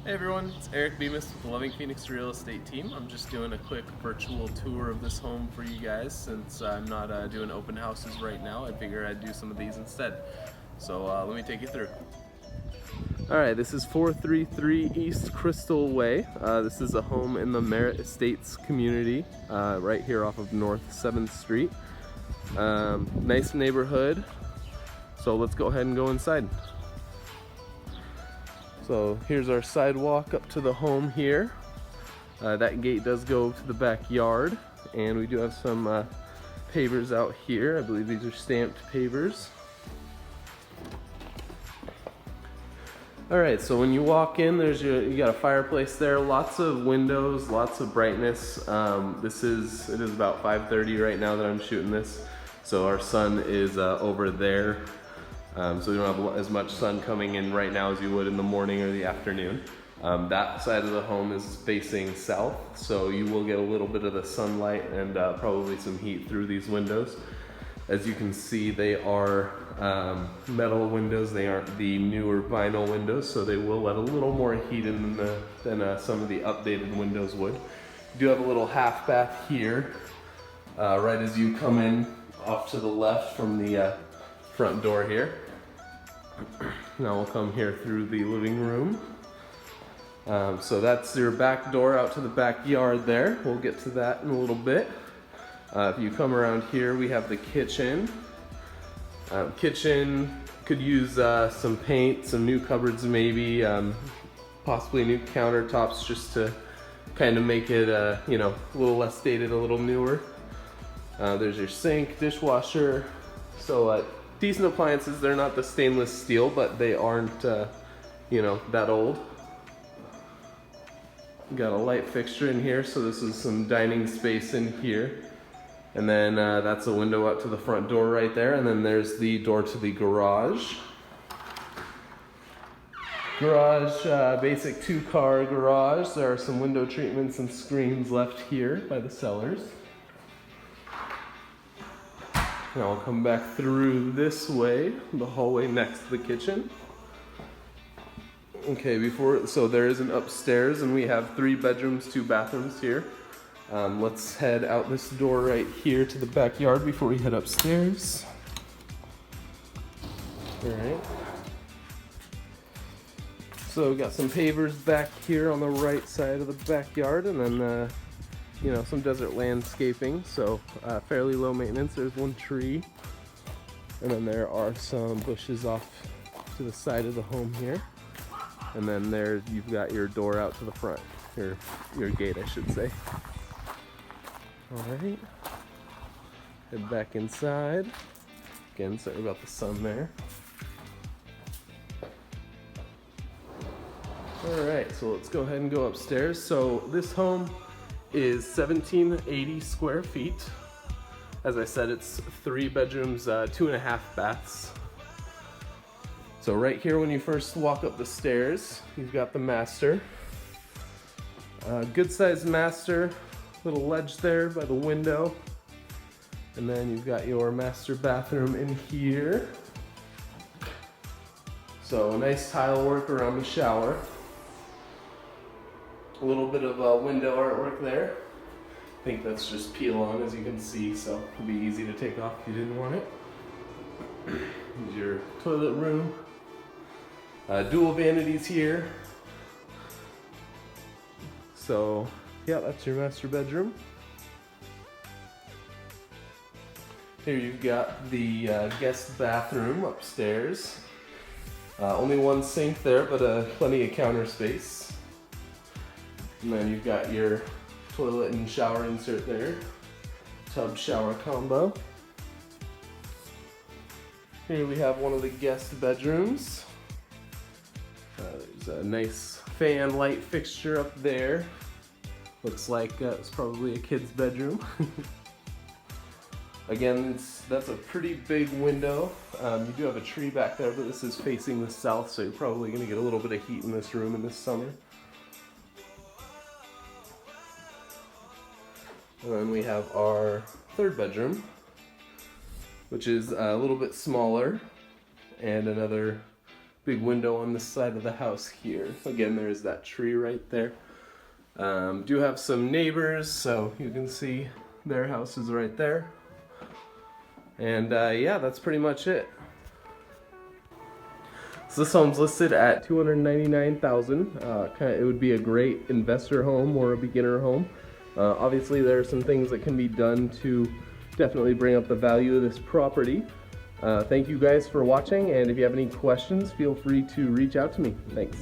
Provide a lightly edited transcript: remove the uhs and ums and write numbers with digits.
Hey everyone, it's Eric Bemis with the Loving Phoenix Real Estate Team. I'm just doing a quick virtual tour of this home for you guys since I'm not doing open houses right now. I figure I'd do some of these instead. So let me take you through. Alright, this is 433 East Kristal Way. This is a home in the Merritt Estates community right here off of North 7th Street. Nice neighborhood. So let's go ahead and go inside. So here's our sidewalk up to the home here. That gate does go to the backyard, and we do have some pavers out here. I believe these are stamped pavers. Alright, so when you walk in, you got a fireplace there, lots of windows, lots of brightness. It is about 5:30 right now that I'm shooting this, so our sun is over there. So we don't have as much sun coming in right now as you would in the morning or the afternoon. That side of the home is facing south, so you will get a little bit of the sunlight and probably some heat through these windows. As you can see, they are metal windows. They aren't the newer vinyl windows, so they will let a little more heat in than some of the updated windows would. You do have a little half bath here, right as you come in off to the left from the front door here. Now we'll come here through the living room. So that's your back door out to the backyard there. We'll get to that in a little bit. If you come around here, we have the kitchen. Kitchen could use some paint, some new cupboards maybe, possibly new countertops just to kind of make it a little less dated, a little newer. There's your sink, dishwasher. So decent appliances. They're not the stainless steel, but they aren't that old. Got a light fixture in here, so this is some dining space in here. And then that's a window up to the front door right there, and then there's the door to the garage. Basic 2-car garage. There are some window treatments and screens left here by the sellers. Now I'll come back through this way, the hallway next to the kitchen. Okay, so there is an upstairs, and we have 3 bedrooms, 2 bathrooms here. Let's head out this door right here to the backyard before we head upstairs. All right. So we got some pavers back here on the right side of the backyard, and then some desert landscaping, so fairly low maintenance. There's one tree, and then there are some bushes off to the side of the home here. And then there you've got your door out to the front, your gate, I should say. All right, head back inside. Again, sorry about the sun there. All right, so let's go ahead and go upstairs. So this home is 1780 square feet. As I said, it's 3 bedrooms, 2.5 baths. So right here when you first walk up the stairs, you've got the master. Good sized master, little ledge there by the window. And then you've got your master bathroom in here. So nice tile work around the shower. A little bit of window artwork there. I think that's just peel on, as you can see, so it'll be easy to take off if you didn't want it. Here's your toilet room. Dual vanities here. So yeah, that's your master bedroom. Here you've got the guest bathroom upstairs. Only one sink there, but plenty of counter space. And then you've got your toilet and shower insert there. Tub shower combo. Here we have one of the guest bedrooms. There's a nice fan light fixture up there. Looks like it's probably a kid's bedroom. Again, that's a pretty big window. You do have a tree back there, but this is facing the south, so you're probably going to get a little bit of heat in this room in this summer. And then we have our 3rd bedroom, which is a little bit smaller, and another big window on this side of the house here. Again, there's that tree right there. Do have some neighbors, so you can see their house is right there. And yeah, that's pretty much it. So this home's listed at $299,000. It would be a great investor home or a beginner home. Obviously, there are some things that can be done to definitely bring up the value of this property. Thank you guys for watching, and if you have any questions, feel free to reach out to me. Thanks.